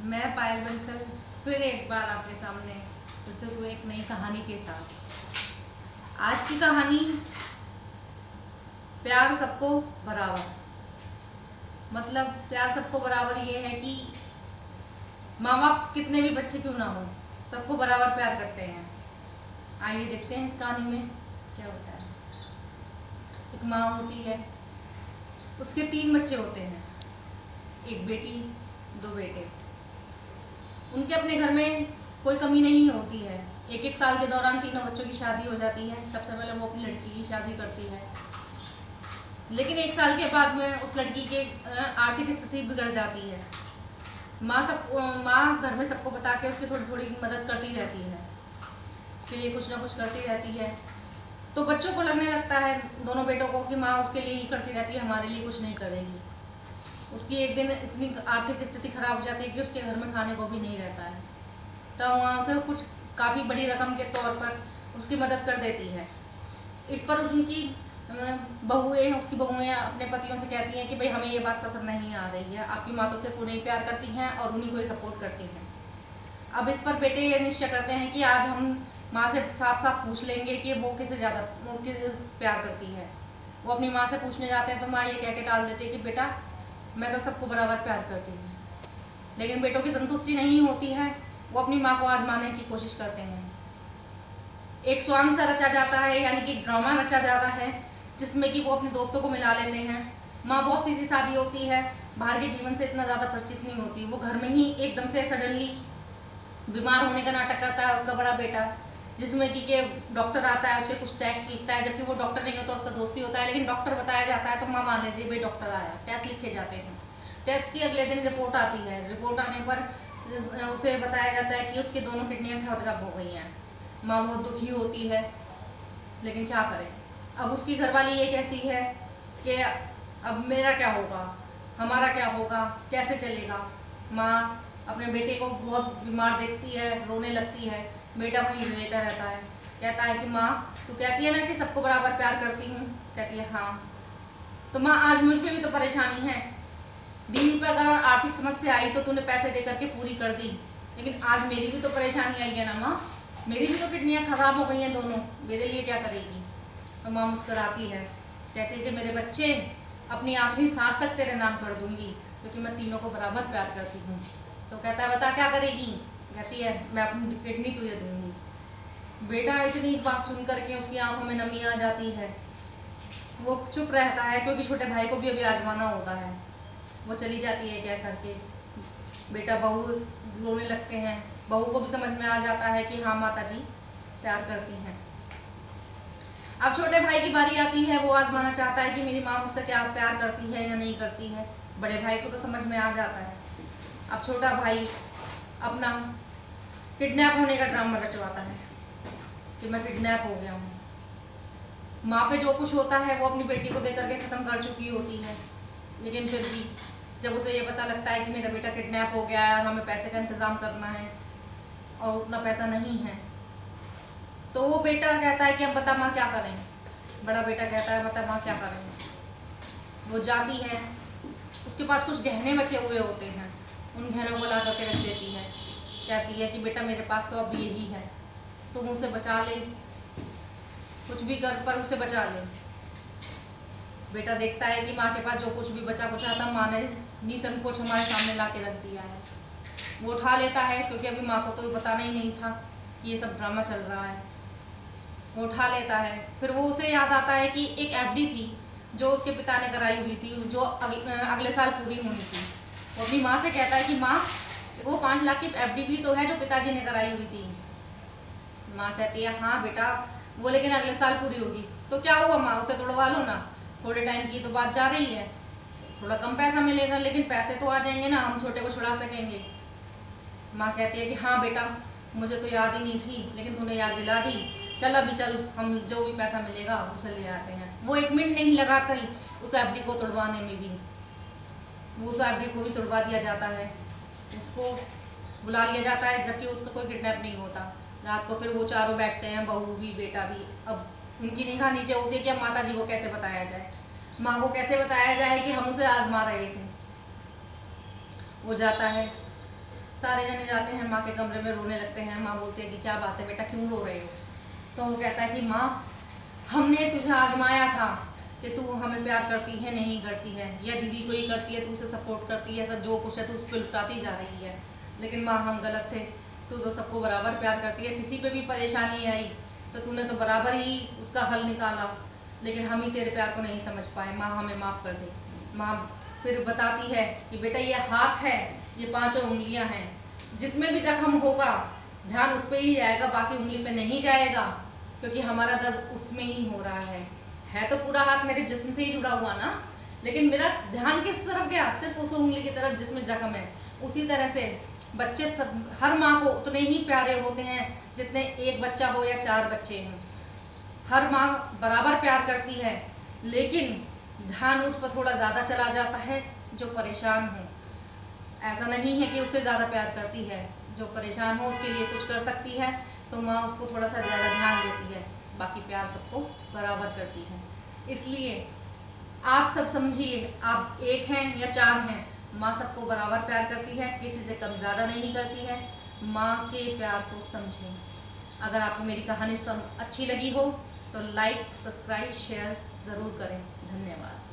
मैं पायल बंसल फिर एक बार आपके सामने को एक नई कहानी के साथ। आज की कहानी प्यार सबको बराबर। मतलब प्यार सबको बराबर ये है कि माँ बाप कितने भी बच्चे क्यों ना हो, सबको बराबर प्यार करते हैं। आइए देखते हैं इस कहानी में क्या होता है। एक माँ होती है, उसके 3 बच्चे होते हैं, एक बेटी 2 बेटे। उनके अपने घर में कोई कमी नहीं होती है। एक साल के दौरान तीनों बच्चों की शादी हो जाती है। सबसे पहले वो अपनी लड़की की शादी करती है, लेकिन 1 साल के बाद में उस लड़की के आर्थिक स्थिति बिगड़ जाती है। माँ घर में सबको बता के उसकी थोड़ी थोड़ी मदद करती रहती है, उसके लिए कुछ ना कुछ करती रहती है। तो बच्चों को लगने लगता है, दोनों बेटों को, कि माँ उसके लिए ही करती रहती है, हमारे लिए कुछ नहीं करेगी। उसकी एक दिन इतनी आर्थिक स्थिति खराब हो जाती है कि उसके घर में खाने को भी नहीं रहता है। तो वहाँ से कुछ काफ़ी बड़ी रकम के तौर पर उसकी मदद कर देती है। इस पर उसकी उसकी बहुएँ अपने पतियों से कहती हैं कि भाई हमें ये बात पसंद नहीं आ रही है, आपकी माँ तो सिर्फ उन्हें प्यार करती हैं और उन्हीं को ही सपोर्ट करती हैं। अब इस पर बेटे ये निश्चय करते हैं कि आज हम माँ से साफ साफ पूछ लेंगे कि वो किसे ज़्यादा प्यार करती है। वो अपनी माँ से पूछने जाते हैं तो माँ ये कह के टाल देती है कि बेटा मैं तो सबको बराबर प्यार करती हूँ। लेकिन बेटों की संतुष्टि नहीं होती है, वो अपनी माँ को आजमाने की कोशिश करते हैं। एक सॉन्ग सा रचा जाता है, यानी कि ड्रामा रचा जाता है, जिसमें कि वो अपने दोस्तों को मिला लेते हैं। माँ बहुत सीधी सादी होती है, बाहर के जीवन से इतना ज़्यादा परिचित नहीं होती। वो घर में ही एकदम से सडनली बीमार होने का नाटक करता है उसका बड़ा बेटा, जिसमें कि डॉक्टर आता है, उसके कुछ टेस्ट लिखता है, जबकि वो डॉक्टर नहीं होता, उसका दोस्ती होता है। लेकिन डॉक्टर बताया जाता है तो माँ मान लेती है भाई डॉक्टर आया। टेस्ट लिखे जाते हैं, टेस्ट की अगले दिन रिपोर्ट आती है। रिपोर्ट आने पर उसे बताया जाता है कि उसकी दोनों किडनियाँ खराब हो गई हैं। माँ बहुत दुखी होती है, लेकिन क्या करे। अब उसकी घरवाली ये कहती है कि अब मेरा क्या होगा, हमारा क्या होगा, कैसे चलेगा। माँ अपने बेटे को बहुत बीमार देखती है, रोने लगती है। बेटा वहीं लेटा रहता है, कहता है कि माँ तू कहती है ना कि सबको बराबर प्यार करती हूँ। कहती है हाँ, तो माँ आज मुझ पे भी तो परेशानी है। दीदी पे अगर आर्थिक समस्या आई तो तूने पैसे दे करके पूरी कर दी, लेकिन आज मेरी भी तो परेशानी आई है ना माँ, मेरी भी तो किडनियाँ खराब हो गई हैं दोनों, मेरे लिए क्या करेगी। तो माँ मुस्कुराती है, कहती है कि मेरे बच्चे अपनी आखिरी सांस तक तेरे नाम कर दूंगी, क्योंकि मैं तीनों को बराबर प्यार करती हूँ। तो कहता है बता क्या करेगी। कहती है मैं अपनी किडनी तुझे दूंगी। बेटा इतनी बात सुन करके उसकी आंखों में नमी आ जाती है। वो चुप रहता है, क्योंकि छोटे भाई को भी अभी आजमाना होता है। वो चली जाती है क्या करके। बेटा बहू रोने लगते हैं, बहू को भी समझ में आ जाता है कि हाँ माता जी प्यार करती हैं। अब छोटे भाई की बारी आती है, वो आजमाना चाहता है कि मेरी माँ मुझसे क्या प्यार करती है या नहीं करती है। बड़े भाई को तो समझ में आ जाता है। अब छोटा भाई अपना किडनैप होने का ड्रामा रचवाता है कि मैं किडनैप हो गया हूँ। माँ पे जो कुछ होता है वो अपनी बेटी को देकर के ख़त्म कर चुकी होती है, लेकिन फिर भी जब उसे ये पता लगता है कि मेरा बेटा किडनैप हो गया है और हमें पैसे का इंतज़ाम करना है और उतना पैसा नहीं है, तो वो बेटा कहता है कि अब बता माँ क्या करें। बड़ा बेटा कहता है बता माँ क्या करें। वो जाती है, उसके पास कुछ गहने बचे हुए होते हैं, उन गहनों को ला करके रख देती है। कहती है कि बेटा मेरे पास तो अब यही है, तुम उसे बचा ले, कुछ भी कर पर उसे बचा ले। बेटा देखता है कि माँ के पास जो कुछ भी बचा कुचा था माँ ने निसंकोच हमारे सामने ला के रख दिया है। वो उठा लेता है, क्योंकि अभी माँ को तो बताना ही नहीं था कि ये सब ड्रामा चल रहा है। वो उठा लेता है। फिर वो उसे याद आता है कि एक एफडी थी जो उसके पिता ने कराई हुई थी, जो अगले साल पूरी होनी थी। वो अपनी माँ से कहता है कि माँ वो 5 लाख की एफडी भी तो है जो पिताजी ने कराई हुई थी। माँ कहती है हाँ बेटा वो लेकिन अगले साल पूरी होगी। तो क्या हुआ माँ, उसे तोड़वा लो ना, थोड़े टाइम की तो बात जा रही है, थोड़ा कम पैसा मिलेगा लेकिन पैसे तो आ जाएंगे ना, हम छोटे को छुड़ा सकेंगे। माँ कहती है कि हाँ बेटा मुझे तो याद ही नहीं थी, लेकिन तूने याद दिला दी, चल अभी चल हम जो भी पैसा मिलेगा उसे ले आते हैं। वो 1 मिनट नहीं लगा कहीं उस एफडी को तोड़वाने में भी, वो उस एफडी को भी तोड़वा दिया जाता है। उसको बुला लिया जाता है, जबकि उसका कोई किडनैप नहीं होता। रात को फिर वो चारों बैठते हैं, बहू भी बेटा भी। अब उनकी निगाह नीचे होती है कि अब माता जी को कैसे बताया जाए, माँ को कैसे बताया जाए कि हम उसे आजमा रहे थे। वो जाता है, सारे जने जाते हैं माँ के कमरे में, रोने लगते हैं। माँ बोलती है कि क्या बात है बेटा, क्यों रो रहे हो? तो वो कहता है कि माँ, हमने तुझे आजमाया था कि तू हमें प्यार करती है नहीं करती है, या दीदी को ही करती है, तू उसे सपोर्ट करती है, सब जो कुछ है तू उस पर लुटाती जा रही है। लेकिन माँ हम गलत थे, तू तो सबको बराबर प्यार करती है, किसी पे भी परेशानी आई तो तूने तो बराबर ही उसका हल निकाला, लेकिन हम ही तेरे प्यार को नहीं समझ पाए। माँ हमें माफ़ कर दे। माँ फिर बताती है कि बेटा ये हाथ है, ये 5 उंगलियां हैं, जिसमें भी जख्म होगा ध्यान उस पर ही जाएगा, बाकी उंगली पे नहीं जाएगा, क्योंकि हमारा दर्द उसमें ही हो रहा है तो पूरा हाथ मेरे जिस्म से ही जुड़ा हुआ ना, लेकिन मेरा ध्यान किस तरफ गया? सिर्फ उस उंगली की तरफ जिसमें जख्म है। उसी तरह से बच्चे सब, हर माँ को उतने ही प्यारे होते हैं जितने एक बच्चा हो या 4 बच्चे हों। हर माँ बराबर प्यार करती है, लेकिन ध्यान उस पर थोड़ा ज़्यादा चला जाता है जो परेशान हो। ऐसा नहीं है कि उससे ज़्यादा प्यार करती है, जो परेशान हो उसके लिए कुछ कर सकती है तो माँ उसको थोड़ा सा ज़्यादा ध्यान देती है, बाकी प्यार सबको बराबर करती है। इसलिए आप सब समझिए, आप 1 हैं या 4 हैं, माँ सबको बराबर प्यार करती है, किसी से कम ज़्यादा नहीं करती है। माँ के प्यार को समझें। अगर आपको मेरी कहानी अच्छी लगी हो तो लाइक, सब्सक्राइब, शेयर ज़रूर करें। धन्यवाद।